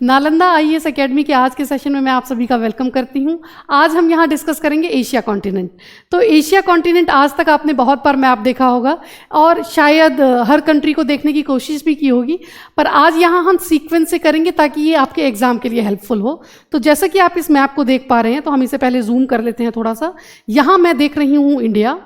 Nalanda IAS academy के आज के सेशन में मैं आप सभी का वेलकम करती हूं। आज हम यहां डिस्कस करेंगे एशिया कॉन्टिनेंट। तो एशिया कॉन्टिनेंट आज तक आपने बहुत बार मैप देखा होगा और शायद हर कंट्री को देखने की कोशिश भी की होगी, पर आज यहां हम सीक्वेंस से करेंगे ताकि ये आपके एग्जाम के लिए हेल्पफुल हो। तो जैसा कि आप इस मैप को देख पा रहे हैं, तो हम इसे पहले जूम कर लेते हैं थोड़ा सा। यहाँ मैं देख रही हूँ इंडिया,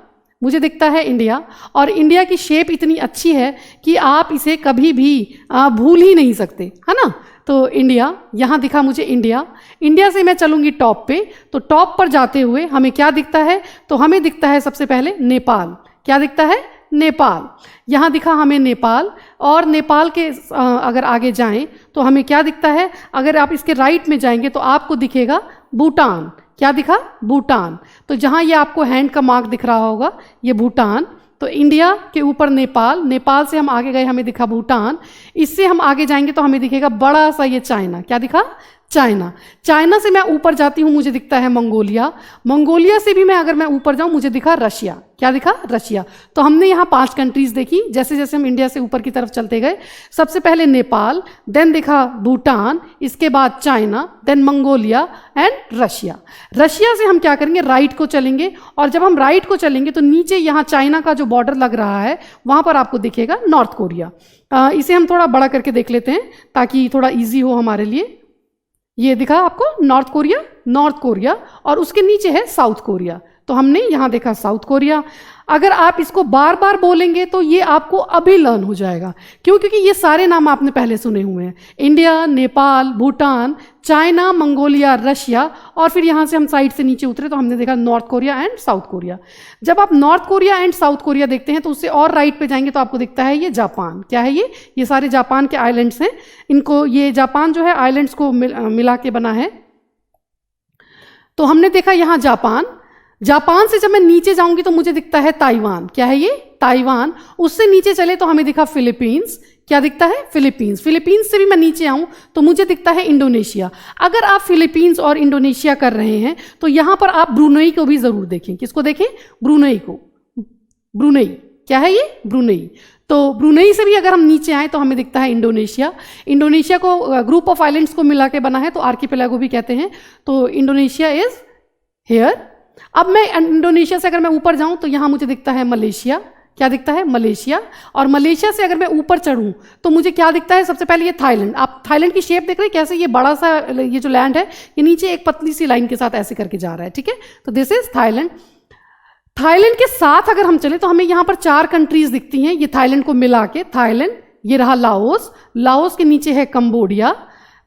मुझे दिखता है इंडिया, और इंडिया की शेप इतनी अच्छी है कि आप इसे कभी भी भूल ही नहीं सकते, है ना। तो इंडिया, यहाँ दिखा मुझे इंडिया। इंडिया से मैं चलूँगी टॉप पे, तो टॉप पर जाते हुए हमें क्या दिखता है, तो हमें दिखता है सबसे पहले नेपाल। क्या दिखता है? नेपाल। यहाँ दिखा हमें नेपाल, और नेपाल के अगर आगे जाएं तो हमें क्या दिखता है, अगर आप इसके राइट में जाएंगे तो आपको दिखेगा भूटान। क्या दिखा? भूटान। तो जहाँ ये आपको हैंड का मार्क दिख रहा होगा, ये भूटान। तो इंडिया के ऊपर नेपाल, नेपाल से हम आगे गए, हमें दिखा भूटान। इससे हम आगे जाएंगे तो हमें दिखेगा बड़ा सा ये चाइना। क्या दिखा? चाइना। चाइना से मैं ऊपर जाती हूँ, मुझे दिखता है मंगोलिया। मंगोलिया से भी मैं अगर मैं ऊपर जाऊँ, मुझे दिखा रशिया। क्या दिखा? रशिया। तो हमने यहाँ 5 कंट्रीज देखी। जैसे जैसे हम इंडिया से ऊपर की तरफ चलते गए, सबसे पहले नेपाल, देन दिखा भूटान, इसके बाद China, then Mongolia and Russia. Russia से हम क्या करेंगे, राइट को चलेंगे, और जब हम राइट को चलेंगे तो नीचे यहाँ चाइना का जो बॉर्डर लग रहा है, वहाँ पर आपको दिखेगा नॉर्थ कोरिया। इसे हम थोड़ा बड़ा करके देख लेते हैं ताकि थोड़ा ईजी हो हमारे लिए। ये दिखा आपको नॉर्थ कोरिया, नॉर्थ कोरिया, और उसके नीचे है साउथ कोरिया। तो हमने यहाँ देखा साउथ कोरिया। अगर आप इसको बार बार बोलेंगे तो ये आपको अभी लर्न हो जाएगा। क्यों? क्योंकि ये सारे नाम आपने पहले सुने हुए हैं, India, Nepal, Bhutan, China, Mongolia, Russia, और फिर यहाँ से हम साइड से नीचे उतरे तो हमने देखा north Korea and south Korea. जब आप north Korea and south Korea देखते हैं तो उससे और राइट पे जाएंगे तो आपको दिखता है ये जापान। क्या है ये सारे जापान के आइलैंड्स हैं। इनको, ये जापान जो है आइलैंड्स को मिला के बना है। तो हमने देखा यहाँ जापान। जापान से जब मैं नीचे जाऊंगी तो मुझे दिखता है ताइवान। क्या है ये? ताइवान। उससे नीचे चले तो हमें दिखा फिलीपींस। क्या दिखता है? फिलीपींस। फिलीपींस से भी मैं नीचे आऊं तो मुझे दिखता है इंडोनेशिया। अगर आप फिलीपींस और इंडोनेशिया कर रहे हैं तो यहां पर आप ब्रुनेई को भी जरूर देखें। किसको देखें? ब्रुनेई को। ब्रुनेई। क्या है ये? ब्रुनेई। तो ब्रुनेई से भी अगर हम नीचे आए तो हमें दिखता है इंडोनेशिया। इंडोनेशिया को ग्रुप ऑफ आइलैंड्स को मिला के बना है, तो आर्किपेलागो भी कहते हैं। तो इंडोनेशिया इज हेयर। अब मैं इंडोनेशिया से अगर मैं ऊपर जाऊं तो यहां मुझे दिखता है मलेशिया। क्या दिखता है? मलेशिया। और मलेशिया से अगर मैं ऊपर चढ़ूं तो मुझे क्या दिखता है? सबसे पहले ये थाईलैंड। आप थाईलैंड की शेप देख रहे हैं कैसे? ये बड़ा सा ये जो लैंड है, ये नीचे एक पतली सी लाइन के साथ ऐसे करके जा रहा है। ठीक है, तो दिस इज थाईलैंड। थाईलैंड के साथ अगर हम चले तो हमें यहाँ पर 4 कंट्रीज दिखती हैं, ये थाईलैंड को मिला के। थाईलैंड, ये रहा लाओस, लाओस के नीचे है कंबोडिया,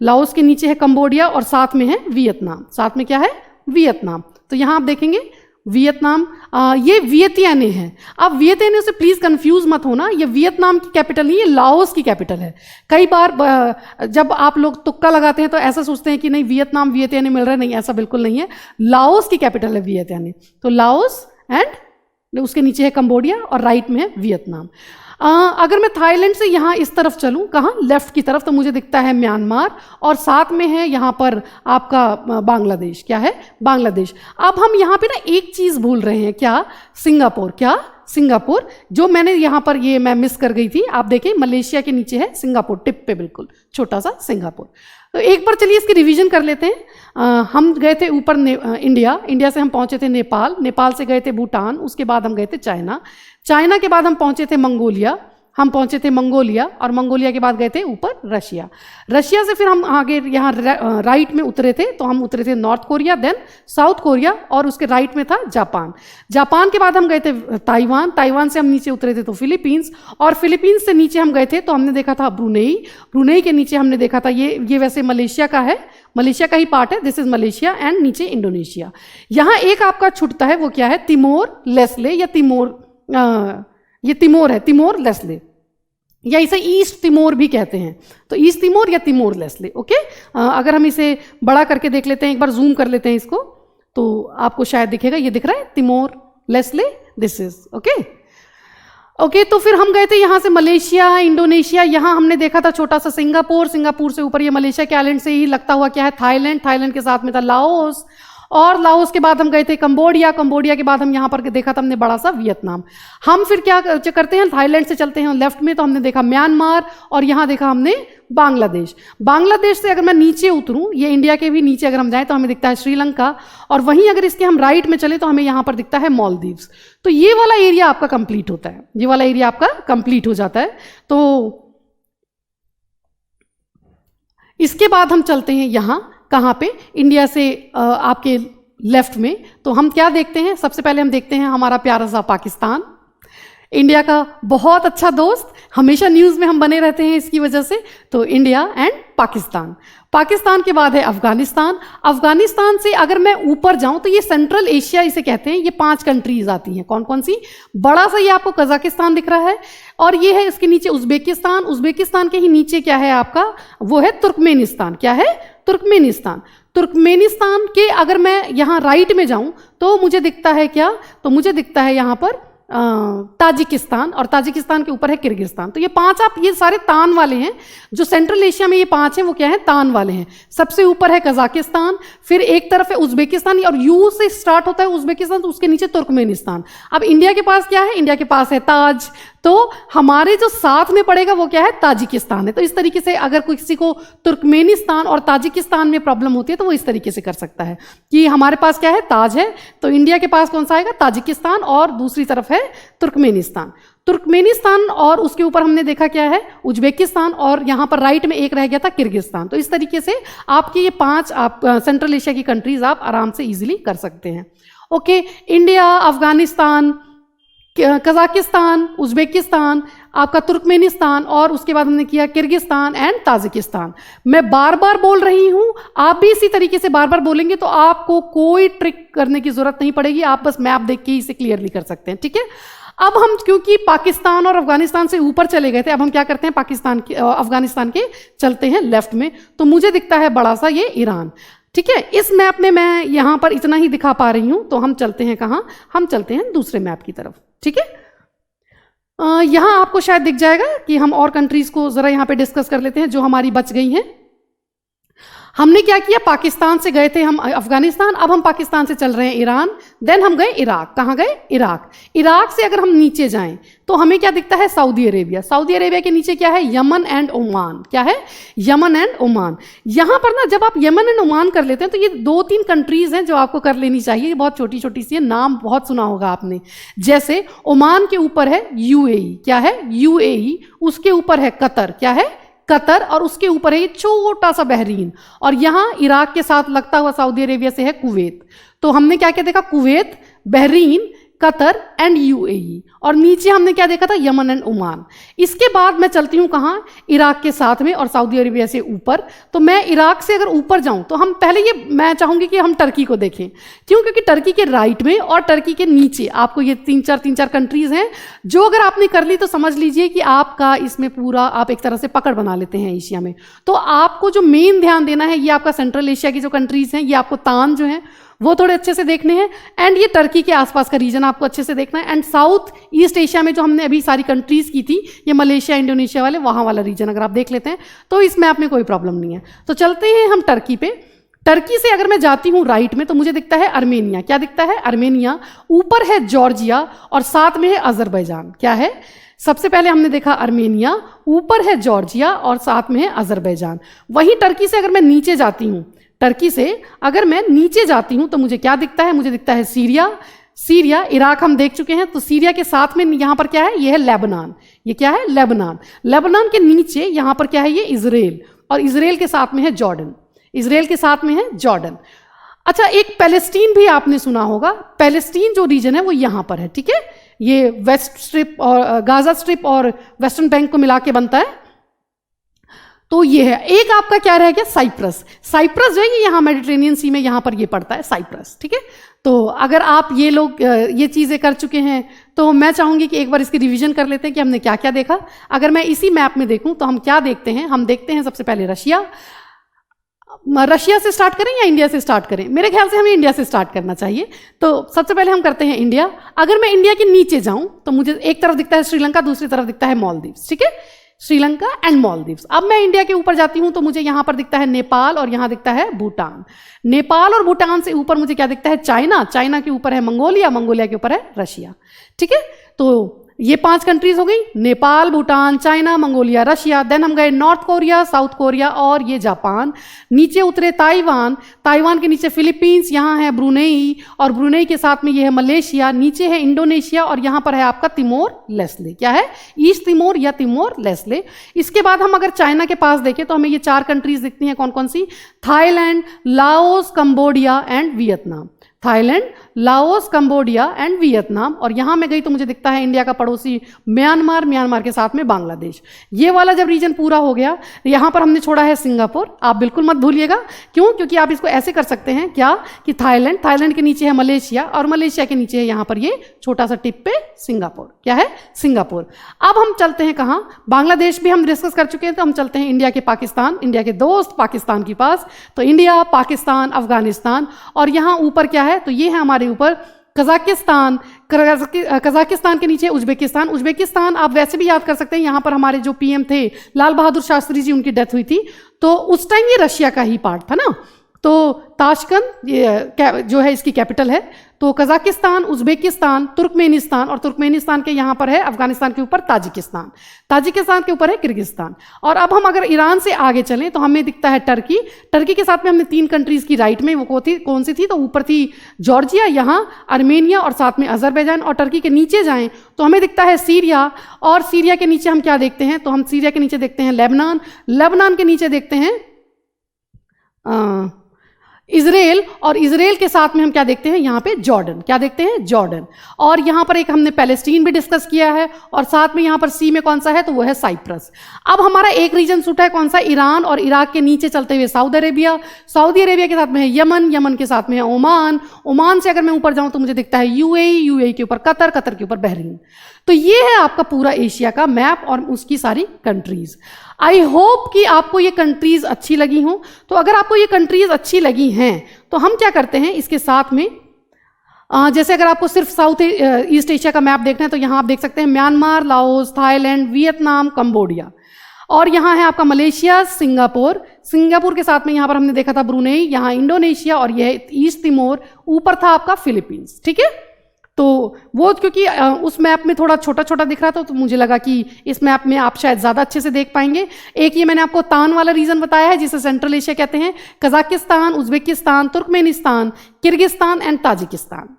लाओस के नीचे है कंबोडिया, और साथ में है वियतनाम। साथ में क्या है? वियतनाम। तो यहाँ आप देखेंगे वियतनाम, ये वियतियाने हैं। आप वियतियाने से प्लीज कंफ्यूज मत होना, ये वियतनाम की कैपिटल नहीं, ये लाओस की कैपिटल है। कई बार जब आप लोग तुक्का लगाते हैं तो ऐसा सोचते हैं कि नहीं वियतनाम वियतियाने मिल रहा है, नहीं, ऐसा बिल्कुल नहीं है। लाओस की कैपिटल है वियतियाने। तो लाओस एंड उसके नीचे है कंबोडिया और राइट में है वियतनाम। अगर मैं थाईलैंड से यहाँ इस तरफ चलूँ, कहाँ? लेफ्ट की तरफ, तो मुझे दिखता है म्यांमार, और साथ में है यहाँ पर आपका बांग्लादेश। क्या है? बांग्लादेश। अब हम यहाँ पे ना एक चीज़ भूल रहे हैं। क्या? सिंगापुर। क्या? सिंगापुर। जो मैंने यहाँ पर ये मैं मिस कर गई थी। आप देखें मलेशिया के नीचे है सिंगापुर, टिप पे बिल्कुल छोटा सा सिंगापुर। तो एक बार चलिए इसकी रिवीजन कर लेते हैं। हम गए थे ऊपर इंडिया, इंडिया से हम पहुंचे थे नेपाल, नेपाल से गए थे भूटान, उसके बाद हम गए थे चाइना, चाइना के बाद हम पहुंचे थे मंगोलिया, हम पहुंचे थे मंगोलिया, और मंगोलिया के बाद गए थे ऊपर रशिया। रशिया से फिर हम आगे यहाँ राइट में उतरे थे, तो हम उतरे थे North Korea, then South Korea, और उसके राइट में था जापान। जापान के बाद हम गए थे ताइवान, ताइवान से हम नीचे उतरे थे तो फिलीपींस, और फिलीपींस से नीचे हम गए थे तो हमने देखा था ब्रुनेई, ब्रुनेई के नीचे हमने देखा था ये वैसे मलेशिया का है, मलेशिया का ही पार्ट है, दिस इज मलेशिया, एंड नीचे इंडोनेशिया। यहाँ एक आपका छूटता है, वो क्या है? तिमोर लेस्टे, या तिमोर, ये तिमोर है, तिमोर लेस्टे, या इसे ईस्ट तिमोर भी कहते हैं। तो ईस्ट तिमोर या तिमोर लेस्टे। ओके, अगर हम इसे बड़ा करके देख लेते हैं, एक बार जूम कर लेते हैं इसको, तो आपको शायद दिखेगा, ये दिख रहा है Timor Leste, this is okay. तो फिर हम गए थे यहाँ से मलेशिया, इंडोनेशिया, यहाँ हमने देखा था छोटा सा सिंगापुर, सिंगापुर से ऊपर ये मलेशिया के आइलैंड से ही लगता हुआ क्या है? थाईलैंड, थाईलैंड के साथ में था लाओस, और लाओस के बाद हम गए थे कंबोडिया, कंबोडिया के बाद हम यहाँ पर देखा था हमने बड़ा सा वियतनाम। हम फिर क्या करते हैं, थाईलैंड से चलते हैं लेफ्ट में, तो हमने देखा म्यांमार और यहाँ देखा हमने बांग्लादेश। बांग्लादेश से अगर मैं नीचे उतरूं, ये इंडिया के भी नीचे अगर हम जाएं तो हमें दिखता है श्रीलंका, और वहीं अगर इसके हम राइट में चले तो हमें यहाँ पर दिखता है मालदीव्स। तो ये वाला एरिया आपका कंप्लीट होता है, ये वाला एरिया आपका कंप्लीट हो जाता है। तो इसके बाद हम चलते हैं यहाँ, कहाँ पे, इंडिया से आपके लेफ्ट में। तो हम क्या देखते हैं, सबसे पहले हम देखते हैं हमारा प्यारा सा पाकिस्तान, इंडिया का बहुत अच्छा दोस्त, हमेशा न्यूज़ में हम बने रहते हैं इसकी वजह से। तो इंडिया एंड पाकिस्तान। पाकिस्तान के बाद है अफगानिस्तान। अफगानिस्तान से अगर मैं ऊपर जाऊं तो ये सेंट्रल एशिया इसे कहते हैं, ये 5 कंट्रीज आती हैं। कौन कौन सी? बड़ा सा ये आपको कजाकिस्तान दिख रहा है, और ये है इसके नीचे उज्बेकिस्तान। उज्बेकिस्तान के ही नीचे क्या है आपका, वो है तुर्कमेनिस्तान। क्या है? तुर्कमेनिस्तान। तुर्कमेनिस्तान के अगर मैं यहाँ राइट में जाऊं तो मुझे दिखता है क्या, तो मुझे दिखता है यहाँ पर ताजिकिस्तान, और ताजिकिस्तान के ऊपर है किर्गिस्तान। तो ये 5 आप, ये सारे तान वाले हैं, जो सेंट्रल एशिया में ये 5 हैं वो क्या है, तान वाले हैं। सबसे ऊपर है कजाकिस्तान, फिर एक तरफ है उज्बेकिस्तान, और यू से स्टार्ट होता है उज्बेकिस्तान, तो उसके नीचे तुर्कमेनिस्तान। अब इंडिया के पास क्या है, इंडिया के पास है ताज, तो हमारे जो साथ में पड़ेगा वो क्या है, ताजिकिस्तान है। तो इस तरीके से अगर किसी को तुर्कमेनिस्तान और ताजिकिस्तान में प्रॉब्लम होती है तो वो इस तरीके से कर सकता है कि हमारे पास क्या है, ताज है, तो इंडिया के पास कौन सा आएगा, ताजिकिस्तान, और दूसरी तरफ है तुर्कमेनिस्तान। तुर्कमेनिस्तान और उसके ऊपर हमने देखा क्या है, उज्बेकिस्तान, और यहाँ पर राइट में एक रह गया था किर्गिस्तान। तो इस तरीके से आपके ये 5 आप सेंट्रल एशिया की कंट्रीज आप आराम से इजीली कर सकते हैं। Okay, India, Afghanistan, Kazakhstan, Uzbekistan, आपका तुर्कमेनिस्तान, और उसके बाद हमने किया किर्गिस्तान एंड ताजिकिस्तान। मैं बार बार बोल रही हूं, आप भी इसी तरीके से बार बार बोलेंगे तो आपको कोई ट्रिक करने की जरूरत नहीं पड़ेगी, आप बस मैप देख के इसे क्लियरली कर सकते हैं। ठीक है, अब हम क्योंकि पाकिस्तान और अफगानिस्तान से ऊपर चले गए थे, अब हम क्या करते हैं, पाकिस्तान के अफगानिस्तान के चलते हैं लेफ्ट में। तो मुझे दिखता है बड़ा सा ये ईरान। ठीक है, इस मैप में मैं यहाँ पर इतना ही दिखा पा रही हूँ, तो हम चलते हैं कहाँ, हम चलते हैं दूसरे मैप की तरफ। ठीक है, यहाँ आपको शायद दिख जाएगा कि हम और कंट्रीज को जरा यहाँ पे डिस्कस कर लेते हैं जो हमारी बच गई हैं। हमने क्या किया, पाकिस्तान से गए थे हम अफगानिस्तान, अब हम पाकिस्तान से चल रहे हैं ईरान, देन हम गए इराक। कहाँ गए? इराक। इराक से अगर हम नीचे जाएं तो हमें क्या दिखता है, सऊदी अरेबिया। सऊदी अरेबिया के नीचे क्या है, यमन एंड ओमान। क्या है? Yemen and Oman. यहाँ पर ना जब आप यमन एंड ओमान कर लेते हैं तो ये 2-3 कंट्रीज हैं जो आपको कर लेनी चाहिए, ये बहुत छोटी छोटी सी है, नाम बहुत सुना होगा आपने। जैसे ओमान के ऊपर है यूएई। क्या है? यूएई। उसके ऊपर है कतर। क्या है? कतर। और उसके ऊपर है ये छोटा सा बहरीन, और यहाँ इराक के साथ लगता हुआ सऊदी अरेबिया से है कुवैत। तो हमने क्या क्या देखा, Kuwait, Bahrain, Qatar and UAE, और नीचे हमने क्या देखा था, यमन एंड ओमान। इसके बाद मैं चलती हूँ कहाँ, इराक के साथ में और सऊदी अरेबिया से ऊपर। तो मैं इराक से अगर ऊपर जाऊँ तो हम पहले ये मैं चाहूँगी कि हम टर्की को देखें। क्यों? क्योंकि टर्की के राइट में और टर्की के नीचे आपको ये 3-4 कंट्रीज हैं जो अगर आपने कर ली तो समझ लीजिए कि आपका इसमें पूरा आप एक तरह से पकड़ बना लेते हैं एशिया में। तो आपको जो मेन ध्यान देना है, ये आपका सेंट्रल एशिया की जो कंट्रीज हैं, ये आपको तान जो है वो थोड़े अच्छे से देखने हैं, एंड ये टर्की के आसपास का रीजन आपको अच्छे से देखना है, एंड साउथ ईस्ट एशिया में जो हमने अभी सारी कंट्रीज की थी, ये मलेशिया, इंडोनेशिया वाले, वहाँ वाला रीजन अगर आप देख लेते हैं तो इस मैप में कोई प्रॉब्लम नहीं है। तो चलते हैं हम टर्की पे। टर्की से अगर मैं जाती हूँ राइट में तो मुझे दिखता है अर्मेनिया। क्या दिखता है? अर्मेनिया। ऊपर है जॉर्जिया और साथ में है अजरबैजान। क्या है? सबसे पहले हमने देखा अर्मेनिया, ऊपर है जॉर्जिया और साथ में है अजरबैजान। वहीं टर्की से अगर मैं नीचे जाती हूँ, टर्की से अगर मैं नीचे जाती हूं तो मुझे क्या दिखता है, मुझे दिखता है सीरिया। सीरिया, इराक हम देख चुके हैं, तो सीरिया के साथ में यहां पर क्या है, ये है लेबनान। ये क्या है? लेबनान। लेबनान के नीचे यहां पर क्या है, ये इजराइल, और इजराइल के साथ में है जॉर्डन। इजराइल के साथ में है जॉर्डन। अच्छा, एक पैलेस्टीन भी आपने सुना होगा। पैलेस्टीन जो रीजन है वो यहां पर है। ठीक है, ये वेस्ट स्ट्रिप और गाजा स्ट्रिप और वेस्टर्न बैंक को मिला के बनता है। तो ये है। एक आपका क्या रह गया, साइप्रस। साइप्रस जो है ये यहाँ मेडिटेरेनियन सी में यहाँ पर ये पड़ता है साइप्रस। ठीक है, तो अगर आप ये लोग ये चीज़ें कर चुके हैं तो मैं चाहूँगी कि एक बार इसकी रिवीजन कर लेते हैं कि हमने क्या क्या देखा। अगर मैं इसी मैप में देखूँ तो हम क्या देखते हैं, हम देखते हैं सबसे पहले रशिया। रशिया से स्टार्ट करें या इंडिया से स्टार्ट करें? मेरे ख्याल से हमें इंडिया से स्टार्ट करना चाहिए। तो सबसे पहले हम करते हैं इंडिया। अगर मैं इंडिया के नीचे जाऊँ तो मुझे एक तरफ दिखता है श्रीलंका, दूसरी तरफ दिखता है मालदीव्स। ठीक है, श्रीलंका एंड मालदीव्स। अब मैं इंडिया के ऊपर जाती हूं तो मुझे यहां पर दिखता है नेपाल और यहां दिखता है भूटान। नेपाल और भूटान से ऊपर मुझे क्या दिखता है, चाइना। चाइना के ऊपर है मंगोलिया, मंगोलिया के ऊपर है रशिया। ठीक है, तो ये 5 कंट्रीज हो गई, Nepal, Bhutan, China, Mongolia, Russia. Then हम गए नॉर्थ कोरिया, साउथ कोरिया और ये जापान। नीचे उतरे ताइवान, ताइवान के नीचे फिलीपींस, यहाँ है ब्रुनेई और ब्रुनेई के साथ में ये है मलेशिया। नीचे है इंडोनेशिया और यहाँ पर है आपका तिमोर लेस्ले। क्या है? ईस्ट तिमोर या तिमोर लेस्ले। इसके बाद हम अगर चाइना के पास देखें तो हमें ये 4 कंट्रीज दिखती हैं। कौन कौन सी? Thailand, Laos, Cambodia and Vietnam. Thailand, Laos, Cambodia and Vietnam. और यहाँ मैं गई तो मुझे दिखता है इंडिया का पड़ोसी म्यांमार, म्यांमार के साथ में बांग्लादेश। ये वाला जब रीजन पूरा हो गया, यहाँ पर हमने छोड़ा है सिंगापुर। आप बिल्कुल मत भूलिएगा, क्यों? क्योंकि आप इसको ऐसे कर सकते हैं क्या कि थाईलैंड, थाईलैंड के नीचे है मलेशिया और मलेशिया के नीचे है यहाँ पर ये छोटा सा टिप पे सिंगापुर। क्या है? सिंगापुर। अब हम चलते हैं कहाँ? बांग्लादेश भी हम डिस्कस कर चुके हैं, तो हम चलते हैं इंडिया के पाकिस्तान, इंडिया के दोस्त पाकिस्तान के पास। तो इंडिया, पाकिस्तान, अफगानिस्तान और यहाँ ऊपर क्या है? तो ये है हमारे ऊपर कजाकिस्तान। कजाकिस्तान के नीचे उज्बेकिस्तान। उज्बेकिस्तान आप वैसे भी याद कर सकते हैं, यहाँ पर हमारे जो पीएम थे लाल बहादुर शास्त्री जी, उनकी डेथ हुई थी, तो उस टाइम ये रशिया का ही पार्ट था ना। तो ताशकंद ये जो है इसकी कैपिटल है। तो कजाकिस्तान, उज्बेकिस्तान, तुर्कमेनिस्तान और तुर्कमेनिस्तान के यहाँ पर है अफगानिस्तान के ऊपर ताजिकिस्तान, ताजिकिस्तान के ऊपर है किर्गिस्तान। और अब हम अगर ईरान से आगे चलें तो हमें दिखता है टर्की। टर्की के साथ में हमने 3 कंट्रीज की राइट में, वो कौन सी थी? तो ऊपर थी जॉर्जिया, यहाँ अर्मेनिया और साथ में अजरबैजान। और टर्की के नीचे जाएं तो हमें दिखता है सीरिया। और सीरिया के नीचे हम क्या देखते हैं? तो हम सीरिया के नीचे देखते हैं लेबनान, लेबनान के नीचे देखते हैं इजराइल और इजराइल के साथ में हम क्या देखते हैं? यहाँ पे जॉर्डन। क्या देखते हैं? जॉर्डन। और यहाँ पर एक हमने पैलेस्टीन भी डिस्कस किया है और साथ में यहाँ पर सी में कौन सा है? तो वो है साइप्रस। अब हमारा एक रीजन छूटा है, कौन सा? ईरान और इराक के नीचे चलते हुए सऊदी अरेबिया। सऊदी अरेबिया के साथ में है यमन, यमन के साथ में है ओमान, ओमान से अगर मैं ऊपर जाऊँ तो मुझे दिखता है यूएई, यूएई के ऊपर कतर, कतर के ऊपर बहरीन। तो ये है आपका पूरा एशिया का मैप और उसकी सारी कंट्रीज। आई होप कि आपको ये कंट्रीज अच्छी लगी हों। तो अगर आपको ये कंट्रीज अच्छी लगी हैं तो हम क्या करते हैं इसके साथ में, जैसे अगर आपको सिर्फ साउथ ईस्ट एशिया का मैप देखना है तो यहाँ आप देख सकते हैं Myanmar, Laos, Thailand, Vietnam, Cambodia. और यहाँ है आपका मलेशिया, सिंगापुर, सिंगापुर के साथ में यहाँ पर हमने देखा था ब्रुनेई, यहाँ इंडोनेशिया और यह ईस्ट तिमोर, ऊपर था आपका फिलीपींस। ठीक है? तो वो क्योंकि उस मैप में थोड़ा छोटा छोटा दिख रहा था तो मुझे लगा कि इस मैप में आप शायद ज़्यादा अच्छे से देख पाएंगे। एक ये मैंने आपको तान वाला रीजन बताया है जिसे सेंट्रल एशिया कहते हैं, Kazakhstan, Uzbekistan, Turkmenistan, Kyrgyzstan and Tajikistan.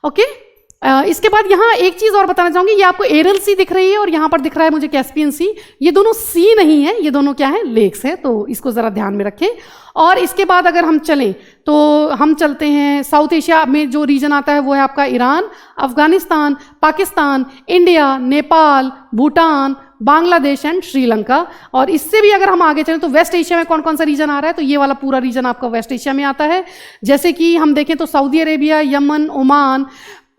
Okay, इसके बाद यहाँ एक चीज़ और बताना चाहूँगी, ये आपको एरल सी दिख रही है और यहाँ पर दिख रहा है मुझे कैस्पियन सी। ये दोनों सी नहीं है, ये दोनों क्या है? लेक्स हैं, तो इसको ज़रा ध्यान में रखें। और इसके बाद अगर हम चलें तो हम चलते हैं साउथ एशिया में जो रीजन आता है वो है आपका Iran, Afghanistan, Pakistan, India, Nepal, Bhutan, Bangladesh and Sri Lanka. और इससे भी अगर हम आगे चलें तो वेस्ट एशिया में कौन कौन सा रीजन आ रहा है? तो ये वाला पूरा रीजन आपका वेस्ट एशिया में आता है। जैसे कि हम देखें तो Saudi Arabia, Yemen, Oman,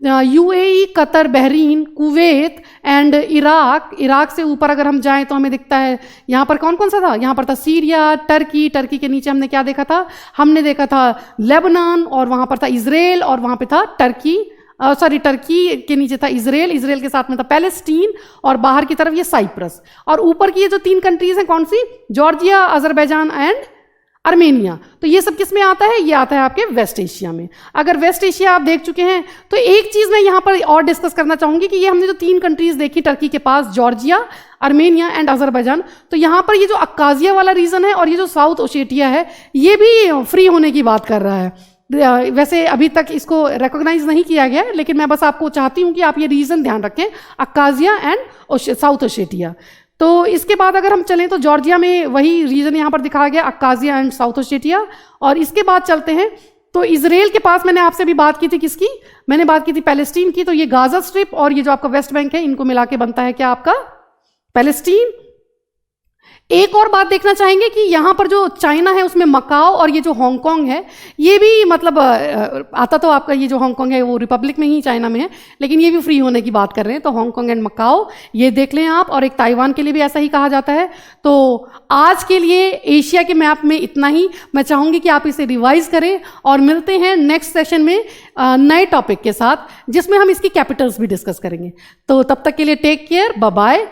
UAE, Qatar, Bahrain, Kuwait and Iraq. Iraq से ऊपर अगर हम जाएं तो हमें दिखता है यहाँ पर कौन कौन सा था? यहाँ पर था सीरिया, टर्की, टर्की के नीचे हमने क्या देखा था? हमने देखा था लेबनान और वहाँ पर था इजराइल और वहाँ पे था टर्की, टर्की के नीचे था इजराइल, इजराइल के साथ में था पैलेस्टीन और बाहर की तरफ ये साइप्रस। और ऊपर की ये जो 3 कंट्रीज हैं कौन सी? Georgia, Azerbaijan and Armenia. तो ये सब किस में आता है? ये आता है आपके वेस्ट एशिया में। अगर वेस्ट एशिया आप देख चुके हैं तो एक चीज़ मैं यहाँ पर और डिस्कस करना चाहूँगी कि ये हमने जो 3 कंट्रीज देखी टर्की के पास, जॉर्जिया, अर्मेनिया एंड अजरबैजान, तो यहाँ पर ये जो अक्काजिया वाला रीजन है और ये जो साउथ ओसेटिया है ये भी फ्री होने की बात कर रहा है। वैसे अभी तक इसको रिकॉग्नाइज नहीं किया गया, लेकिन मैं बस आपको चाहती हूँ कि आप ये रीजन ध्यान रखें, अक्काजिया एंड साउथ ओसेटिया। तो इसके बाद अगर हम चलें तो जॉर्जिया में वही रीजन यहाँ पर दिखाया गया, अक्काजिया एंड साउथ ओसेटिया। और इसके बाद चलते हैं तो इजराइल के पास मैंने आपसे भी बात की थी, किसकी? मैंने बात की थी पैलेस्टीन की। तो ये गाजा स्ट्रिप और ये जो आपका वेस्ट बैंक है, इनको मिला के बनता है क्या आपका? पैलेस्टीन। एक और बात देखना चाहेंगे कि यहाँ पर जो चाइना है उसमें मकाओ और ये जो हांगकांग है ये भी मतलब आता तो आपका ये जो हांगकांग है वो रिपब्लिक में ही चाइना में है, लेकिन ये भी फ्री होने की बात कर रहे हैं। तो हांगकांग एंड मकाओ ये देख लें आप, और एक ताइवान के लिए भी ऐसा ही कहा जाता है। तो आज के लिए एशिया के मैप में इतना ही। मैं चाहूँगी कि आप इसे रिवाइज करें और मिलते हैं नेक्स्ट सेशन में नए टॉपिक के साथ जिसमें हम इसकी कैपिटल्स भी डिस्कस करेंगे। तो तब तक के लिए टेक केयर, बाय बाय,